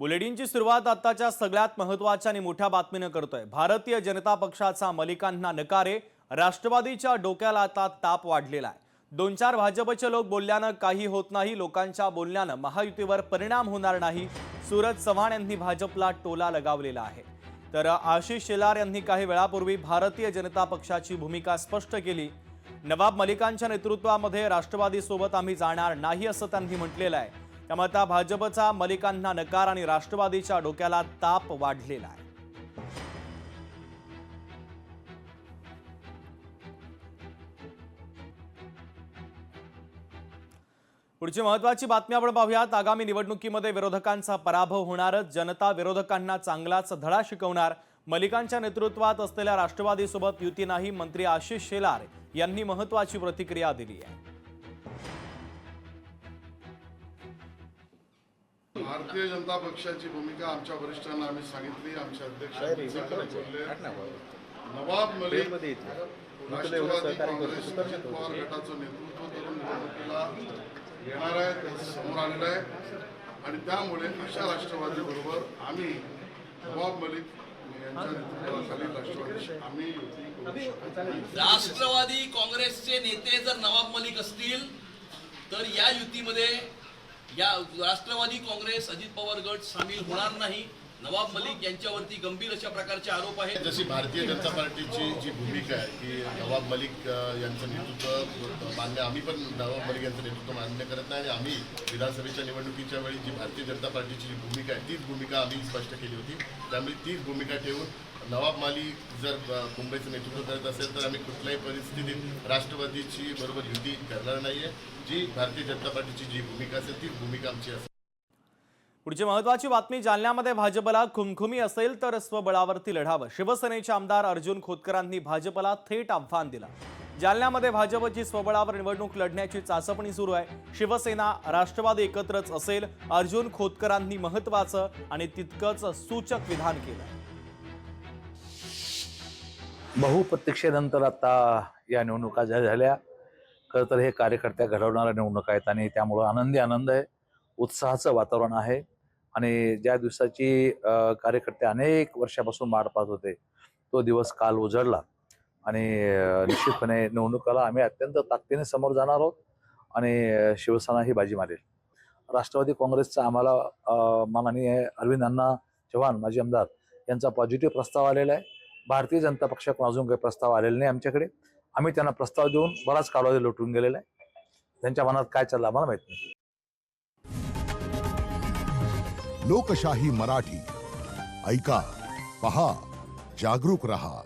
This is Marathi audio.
बुलेटिनची सुरुवात आताच्या सगळ्यात महत्त्वाच्या आणि मोठ्या बातमीने करतोय। भारतीय जनता पक्षाचा मलिकांना नकारे, राष्ट्रवादीच्या डोक्याला आता ताप वाढलेला आहे। दोन चार भाजपचे लोक बोलल्यानं काही होत नाही, लोकांच्या बोलण्यानं महायुतीवर परिणाम होणार नाही। सूरज चव्हाण यांनी भाजपला टोला लगावलेला आहे। तर आशिष शेलार यांनी काही वेळापूर्वी भारतीय जनता पक्षाची भूमिका स्पष्ट केली। नवाब मलिकांच्या नेतृत्वामध्ये राष्ट्रवादी सोबत आम्ही जाणार नाही असं त्यांनी म्हटलेलं आहे। त्यामुळे आता भाजपचा मलिकांना नकार आणि राष्ट्रवादीच्या डोक्याला ताप वाढलेला आहे। पुढची महत्त्वाची बातमी आपण पाहूयात। आगामी निवडणुकीमध्ये विरोधकांचा पराभव होणारच, जनता विरोधकांना चांगलाच धडा शिकवणार। मलिकांच्या नेतृत्वात असलेल्या राष्ट्रवादी सोबत युती नाही, मंत्री आशिष शेलार यांनी महत्त्वाची प्रतिक्रिया दिली आहे। भारतीय जनता पक्षाची भूमिका आमच्या वरिष्ठांना आम्ही सांगितली। आमचे अध्यक्ष नवाब मलिक राष्ट्रवादी काँग्रेस अजित पवार गटाचं नेतृत्व करून निवडणुकीला येणार आहे, त्याचं समोर आलेलं आहे। आणि त्यामुळे अशा राष्ट्रवादी बरोबर आम्ही नवाब मलिक यांच्या नेतृत्वाखाली राष्ट्रवादी आम्ही राष्ट्रवादी काँग्रेसचे नेते जर नवाब मलिक असतील तर या युतीमध्ये या राष्ट्रवादी काँग्रेस अजित पवार गट सामील होणार नाही। नवाब मलिक यांच्यावरती गंभीर अशा प्रकारचे आरोप आहेत। जशी भारतीय जनता पार्टीची जी भूमिका आहे की नवाब मलिक यांचं नेतृत्व मान्य, आम्ही पण नवाब मलिक यांचं नेतृत्व मान्य करत नाही। आणि आम्ही विधानसभेच्या निवडणुकीच्या वेळी जी भारतीय जनता पार्टीची जी भूमिका आहे तीच भूमिका आम्ही स्पष्ट केली होती। त्यामुळे तीच भूमिका ठेवून नवाब मलिक जर मुंबईचं नेतृत्व करत असेल तर आम्ही कुठल्याही परिस्थितीत राष्ट्रवादीची बरोबर युती करणार नाहीये। जी भारतीय जनता पार्टीची जी भूमिका असेल तीच भूमिका आमची असेल। पुढची महत्त्वाची बातमी, जालन्यामध्ये भाजपला खुमखुमी असेल तर स्वबळावरती लढावं। शिवसेनेचे आमदार अर्जुन खोतकरांनी भाजपला थेट आव्हान दिलं। जालन्यामध्ये भाजपची स्वबळावर निवडणूक लढण्याची चाचपणी सुरू आहे। शिवसेना राष्ट्रवादी एकत्रच असेल, अर्जुन खोतकरांनी महत्त्वाचं आणि तितकंच सूचक विधान केलं। बहुप्रतीक्षेनंतर आता या निवडणुका झाल्या। खरं तर हे कार्यकर्त्या घडवणाऱ्या निवडणुका आहेत आणि त्यामुळे आनंद आहे, उत्साहाचं वातावरण आहे। आणि ज्या दिवसाची कार्यकर्ते अनेक वर्षापासून वाट पाहत होते तो दिवस काल उजळला आणि निश्चितपणे निवडणुकाला आम्ही अत्यंत ताकदीने समोर जाणार आहोत आणि शिवसेना ही बाजी मारेल। राष्ट्रवादी काँग्रेसचा आम्हाला माननीय अरविंद अण्णा चव्हाण माजी आमदार यांचा पॉझिटिव्ह प्रस्ताव आलेला आहे। भारतीय जनता पक्षाकडून अजून काही प्रस्ताव आलेला नाही आमच्याकडे। आम्ही त्यांना प्रस्ताव देऊन बराच कालावधी लोटून गेलेला आहे। त्यांच्या मनात काय चाललं आम्हाला माहित नाही। लोकशाही मराठी ऐका, पहा, जागरूक रहा।